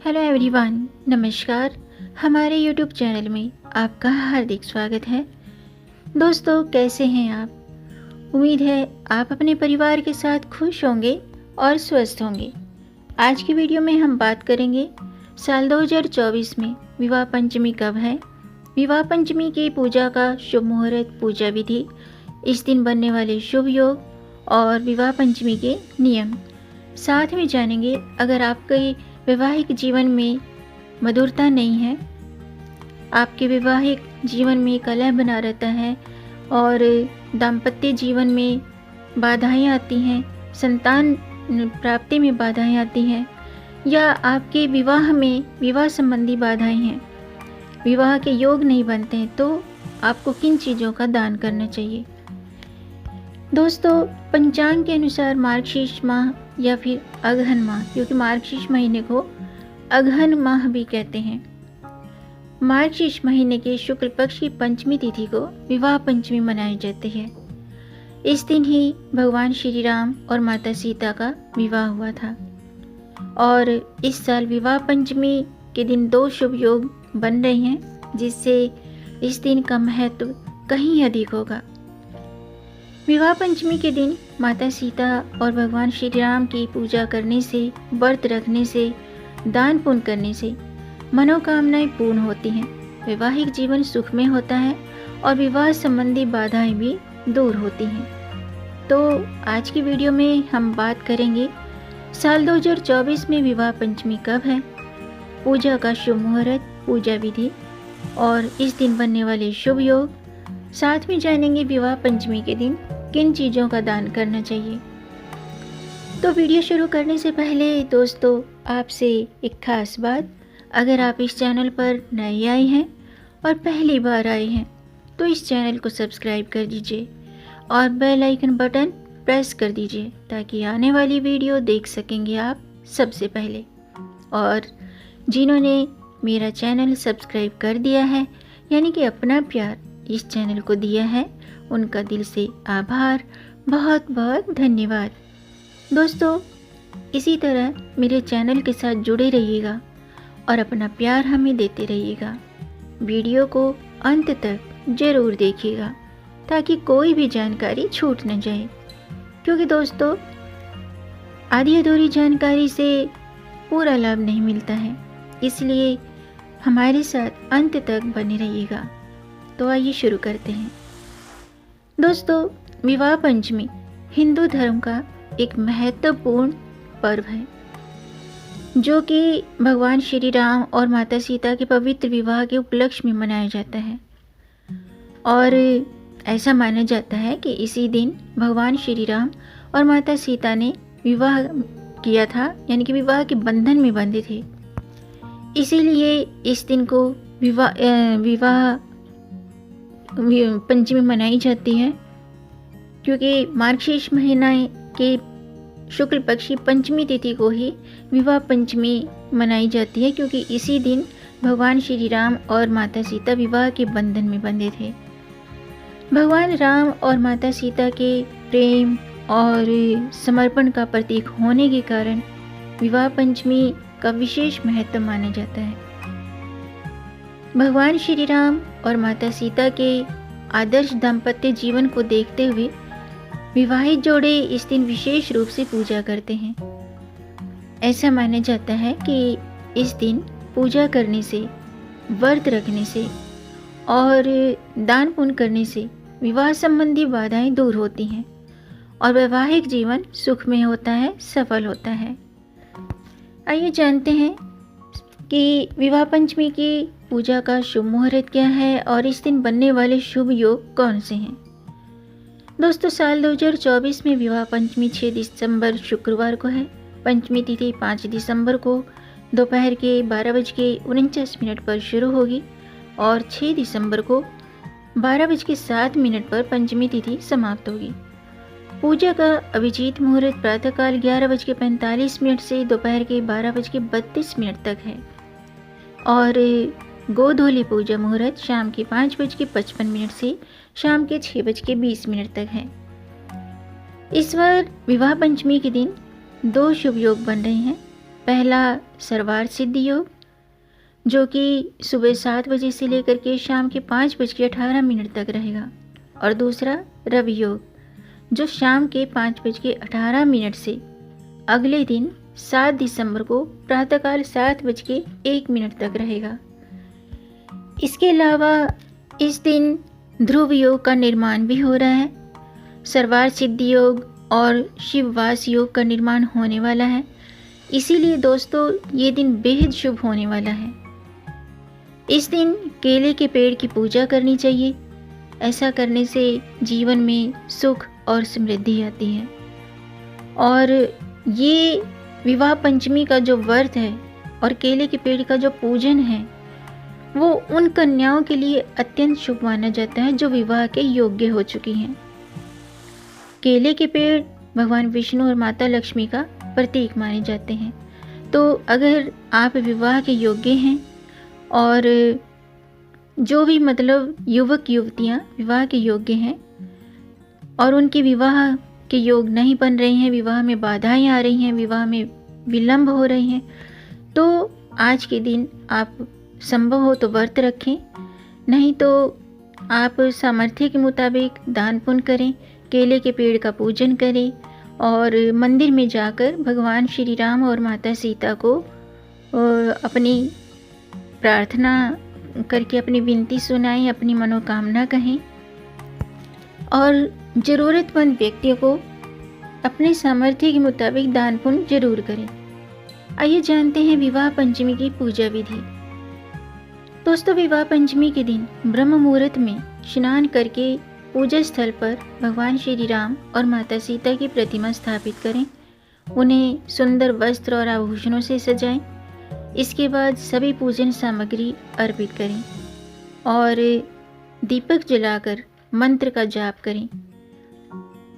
Hello everyone, नमस्कार। हमारे YouTube channel में आपका हार्दिक स्वागत है। दोस्तों, कैसे हैं आप? उम्मीद है आप अपने परिवार के साथ खुश होंगे और स्वस्थ होंगे। आज की वीडियो में हम बात करेंगे साल 2024 में विवाह पंचमी कब है, विवाह पंचमी की पूजा का शुभ मुहूर्त, पूजा विधि, इस दिन बनने वाले शुभ योग और विवाह पंचमी के नियम। साथ में जानेंगे, अगर आपके वैवाहिक जीवन में मधुरता नहीं है, आपके वैवाहिक जीवन में कलह बना रहता है और दाम्पत्य जीवन में बाधाएं आती हैं, संतान प्राप्ति में बाधाएं आती हैं, या आपके विवाह संबंधी बाधाएं हैं, विवाह के योग नहीं बनते हैं, तो आपको किन चीज़ों का दान करना चाहिए? दोस्तों, पंचांग के अनुसार मार्गशीर्ष माह या फिर अगहन माह, क्योंकि मार्गशीर्ष महीने को अगहन माह भी कहते हैं, मार्गशीर्ष महीने के शुक्ल पक्ष की पंचमी तिथि को विवाह पंचमी मनाई जाती है। इस दिन ही भगवान श्री राम और माता सीता का विवाह हुआ था और इस साल विवाह पंचमी के दिन 2 शुभ योग बन रहे हैं, जिससे इस दिन का महत्व कहीं अधिक होगा। विवाह पंचमी के दिन माता सीता और भगवान श्री राम की पूजा करने से, व्रत रखने से, दान पुण्य करने से मनोकामनाएं पूर्ण होती हैं, वैवाहिक जीवन सुखमय होता है और विवाह संबंधी बाधाएं भी दूर होती हैं। तो आज की वीडियो में हम बात करेंगे साल 2024 में विवाह पंचमी कब है, पूजा का शुभ मुहूर्त, पूजा विधि और इस दिन बनने वाले शुभ योग। साथ में जानेंगे विवाह पंचमी के दिन किन चीज़ों का दान करना चाहिए। तो वीडियो शुरू करने से पहले दोस्तों, आपसे एक खास बात, अगर आप इस चैनल पर नए आए हैं और पहली बार आए हैं तो इस चैनल को सब्सक्राइब कर दीजिए और बेल आइकन बटन प्रेस कर दीजिए, ताकि आने वाली वीडियो देख सकेंगे आप सबसे पहले। और जिन्होंने मेरा चैनल सब्सक्राइब कर दिया है, यानी कि अपना प्यार इस चैनल को दिया है, उनका दिल से आभार, बहुत बहुत धन्यवाद। दोस्तों, इसी तरह मेरे चैनल के साथ जुड़े रहिएगा और अपना प्यार हमें देते रहिएगा। वीडियो को अंत तक ज़रूर देखिएगा ताकि कोई भी जानकारी छूट न जाए, क्योंकि दोस्तों आधी अधूरी जानकारी से पूरा लाभ नहीं मिलता है, इसलिए हमारे साथ अंत तक बने रहिएगा। तो आइए शुरू करते हैं। दोस्तों, विवाह पंचमी हिंदू धर्म का एक महत्वपूर्ण पर्व है, जो कि भगवान श्री राम और माता सीता के पवित्र विवाह के उपलक्ष्य में मनाया जाता है। और ऐसा माना जाता है कि इसी दिन भगवान श्री राम और माता सीता ने विवाह किया था, यानी कि विवाह के बंधन में बंधे थे। इसीलिए इस दिन को विवाह पंचमी मनाई जाती है, क्योंकि मार्गशीर्ष महीना के शुक्ल पक्ष की पंचमी तिथि को ही विवाह पंचमी मनाई जाती है, क्योंकि इसी दिन भगवान श्री राम और माता सीता विवाह के बंधन में बंधे थे। भगवान राम और माता सीता के प्रेम और समर्पण का प्रतीक होने के कारण विवाह पंचमी का विशेष महत्व माना जाता है। भगवान श्री राम और माता सीता के आदर्श दाम्पत्य जीवन को देखते हुए विवाहित जोड़े इस दिन विशेष रूप से पूजा करते हैं। ऐसा माना जाता है कि इस दिन पूजा करने से, व्रत रखने से और दान पुण्य करने से विवाह संबंधी बाधाएं दूर होती हैं और वैवाहिक जीवन सुखमय होता है, सफल होता है। आइए जानते हैं कि विवाह पंचमी की पूजा का शुभ मुहूर्त क्या है और इस दिन बनने वाले शुभ योग कौन से हैं। दोस्तों, साल 2024 में विवाह पंचमी 6 दिसंबर शुक्रवार को है। पंचमी तिथि 5 दिसंबर को दोपहर के 12:49 पर शुरू होगी और 6 दिसंबर को 12:07 पर पंचमी तिथि समाप्त होगी। पूजा का अभिजीत मुहूर्त प्रातःकाल 11:45 से दोपहर के 12:32 तक है और गोधूली पूजा मुहूर्त शाम के 5:55 से शाम के 6:20 तक है। इस बार विवाह पंचमी के दिन 2 शुभ योग बन रहे हैं। पहला सर्वार्थ सिद्धि योग, जो कि सुबह 7 बजे से लेकर के शाम के 5:18 तक रहेगा, और दूसरा रवि योग, जो शाम के 5:18 से अगले दिन 7 दिसंबर को प्रातःकाल 7:01 तक रहेगा। इसके अलावा इस दिन ध्रुव योग का निर्माण भी हो रहा है। सर्वार्थ सिद्धि योग और शिववास योग का निर्माण होने वाला है। इसीलिए दोस्तों ये दिन बेहद शुभ होने वाला है। इस दिन केले के पेड़ की पूजा करनी चाहिए। ऐसा करने से जीवन में सुख और समृद्धि आती है। और ये विवाह पंचमी का जो व्रत है और केले के पेड़ का जो पूजन है, वो उन कन्याओं के लिए अत्यंत शुभ माना जाता है जो विवाह के योग्य हो चुकी हैं। केले के पेड़ भगवान विष्णु और माता लक्ष्मी का प्रतीक माने जाते हैं। तो अगर आप विवाह के योग्य हैं और जो भी मतलब युवक युवतियां विवाह के योग्य हैं और उनके विवाह के योग नहीं बन रहे हैं, विवाह में बाधाएं आ रही हैं, विवाह में विलंब हो रहे हैं, तो आज के दिन आप संभव हो तो व्रत रखें, नहीं तो आप सामर्थ्य के मुताबिक दान पुण्य करें, केले के पेड़ का पूजन करें और मंदिर में जाकर भगवान श्री राम और माता सीता को अपनी प्रार्थना करके अपनी विनती सुनाएं, अपनी मनोकामना कहें और ज़रूरतमंद व्यक्तियों को अपने सामर्थ्य के मुताबिक दान पुण्य जरूर करें। आइए जानते हैं विवाह पंचमी की पूजा विधि। दोस्तों, विवाह पंचमी के दिन ब्रह्म मुहूर्त में स्नान करके पूजा स्थल पर भगवान श्री राम और माता सीता की प्रतिमा स्थापित करें। उन्हें सुंदर वस्त्र और आभूषणों से सजाएं। इसके बाद सभी पूजन सामग्री अर्पित करें और दीपक जलाकर मंत्र का जाप करें।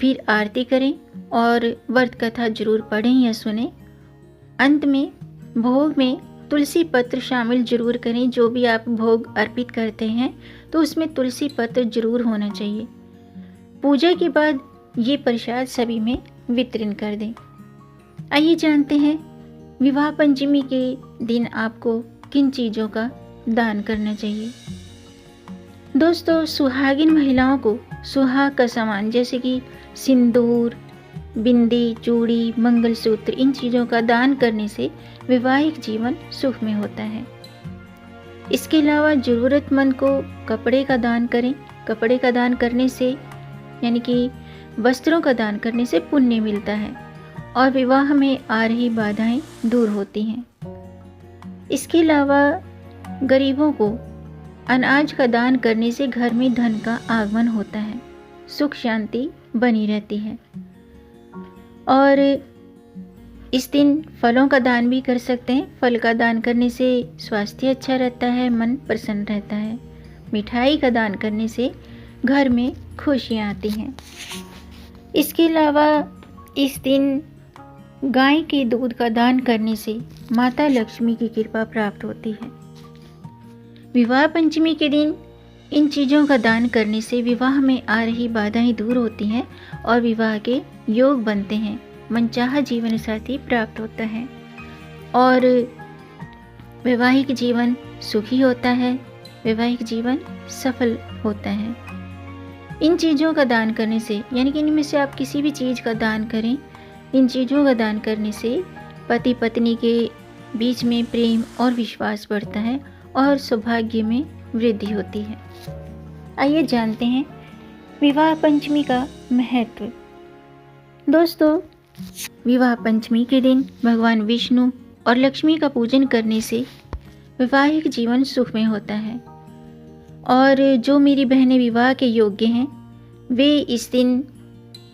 फिर आरती करें और व्रत कथा जरूर पढ़ें या सुनें। अंत में भोग में तुलसी पत्र शामिल जरूर करें। जो भी आप भोग अर्पित करते हैं तो उसमें तुलसी पत्र जरूर होना चाहिए। पूजा के बाद ये प्रसाद सभी में वितरण कर दें। आइए जानते हैं विवाह पंचमी के दिन आपको किन चीज़ों का दान करना चाहिए। दोस्तों, सुहागिन महिलाओं को सुहाग का सामान जैसे कि सिंदूर, बिंदी, चूड़ी, मंगलसूत्र, इन चीज़ों का दान करने से वैवाहिक जीवन सुख में होता है। इसके अलावा ज़रूरतमंद को कपड़े का दान करें। कपड़े का दान करने से यानी कि वस्त्रों का दान करने से पुण्य मिलता है और विवाह में आ रही बाधाएं दूर होती हैं। इसके अलावा गरीबों को अनाज का दान करने से घर में धन का आगमन होता है, सुख शांति बनी रहती है। और इस दिन फलों का दान भी कर सकते हैं। फल का दान करने से स्वास्थ्य अच्छा रहता है, मन प्रसन्न रहता है। मिठाई का दान करने से घर में खुशियाँ आती हैं। इसके अलावा इस दिन गाय के दूध का दान करने से माता लक्ष्मी की कृपा प्राप्त होती है। विवाह पंचमी के दिन इन चीज़ों का दान करने से विवाह में आ रही बाधाएं दूर होती हैं और विवाह के योग बनते हैं। मनचाहा जीवन साथी प्राप्त होता है और वैवाहिक जीवन सुखी होता है, वैवाहिक जीवन सफल होता है। इन चीज़ों का दान करने से यानी कि इनमें से आप किसी भी चीज़ का दान करें, इन चीज़ों का दान करने से पति पत्नी के बीच में प्रेम और विश्वास बढ़ता है और सौभाग्य में वृद्धि होती है। आइए जानते हैं विवाह पंचमी का महत्व। दोस्तों, विवाह पंचमी के दिन भगवान विष्णु और लक्ष्मी का पूजन करने से वैवाहिक जीवन सुख में होता है और जो मेरी बहनें विवाह के योग्य हैं वे इस दिन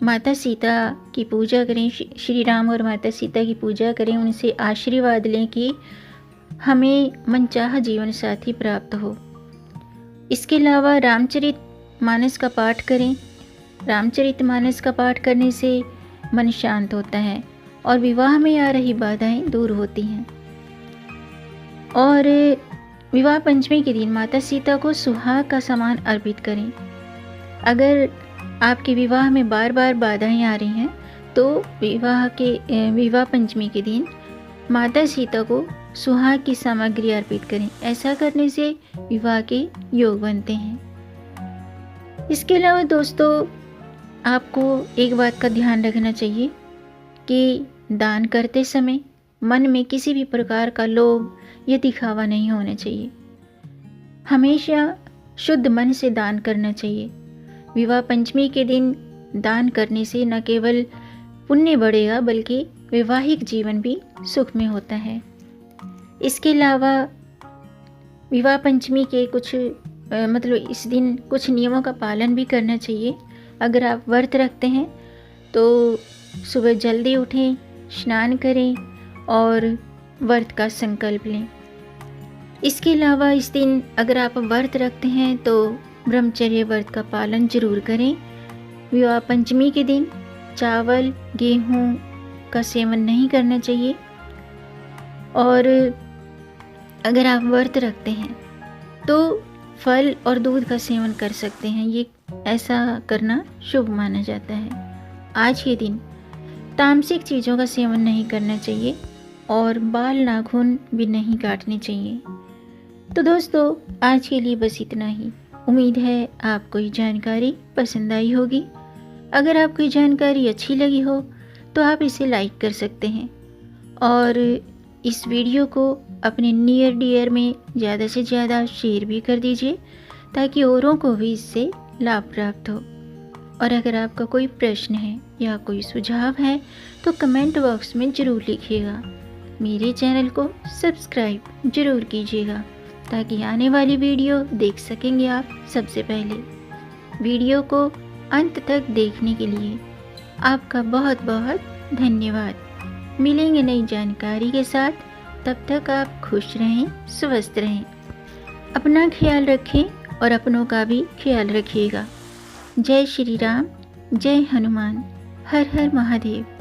माता सीता की पूजा करें, श्री राम और माता सीता की पूजा करें, उनसे आशीर्वाद लें कि हमें मनचाहा जीवन साथी प्राप्त हो। इसके अलावा रामचरित मानस का पाठ करें। रामचरित मानस का पाठ करने से मन शांत होता है और विवाह में आ रही बाधाएं दूर होती हैं। और विवाह पंचमी के दिन माता सीता को सुहाग का सामान अर्पित करें। अगर आपके विवाह में बार बार बाधाएं आ रही हैं तो विवाह पंचमी के दिन माता सीता को सुहाग की सामग्री अर्पित करें। ऐसा करने से विवाह के योग बनते हैं। इसके अलावा दोस्तों, आपको एक बात का ध्यान रखना चाहिए कि दान करते समय मन में किसी भी प्रकार का लोभ या दिखावा नहीं होना चाहिए। हमेशा शुद्ध मन से दान करना चाहिए। विवाह पंचमी के दिन दान करने से न केवल पुण्य बढ़ेगा बल्कि वैवाहिक जीवन भी सुख में होता है। इसके अलावा विवाह पंचमी के इस दिन कुछ नियमों का पालन भी करना चाहिए। अगर आप व्रत रखते हैं तो सुबह जल्दी उठें, स्नान करें और व्रत का संकल्प लें। इसके अलावा इस दिन अगर आप व्रत रखते हैं तो ब्रह्मचर्य व्रत का पालन जरूर करें। विवाह पंचमी के दिन चावल, गेहूं का सेवन नहीं करना चाहिए। और अगर आप व्रत रखते हैं तो फल और दूध का सेवन कर सकते हैं। ये ऐसा करना शुभ माना जाता है। आज के दिन तामसिक चीज़ों का सेवन नहीं करना चाहिए और बाल नाखून भी नहीं काटने चाहिए। तो दोस्तों, आज के लिए बस इतना ही। उम्मीद है आपको ये जानकारी पसंद आई होगी। अगर आपको ये जानकारी अच्छी लगी हो तो आप इसे लाइक कर सकते हैं और इस वीडियो को अपने नियर डियर में ज़्यादा से ज़्यादा शेयर भी कर दीजिए ताकि औरों को भी इससे लाभ प्राप्त हो। और अगर आपका कोई प्रश्न है या कोई सुझाव है तो कमेंट बॉक्स में ज़रूर लिखिएगा। मेरे चैनल को सब्सक्राइब ज़रूर कीजिएगा ताकि आने वाली वीडियो देख सकेंगे आप सबसे पहले। वीडियो को अंत तक देखने के लिए आपका बहुत बहुत धन्यवाद। मिलेंगे नई जानकारी के साथ, तब तक आप खुश रहें, स्वस्थ रहें, अपना ख्याल रखें और अपनों का भी ख्याल रखिएगा। जय श्री राम, जय हनुमान, हर हर महादेव।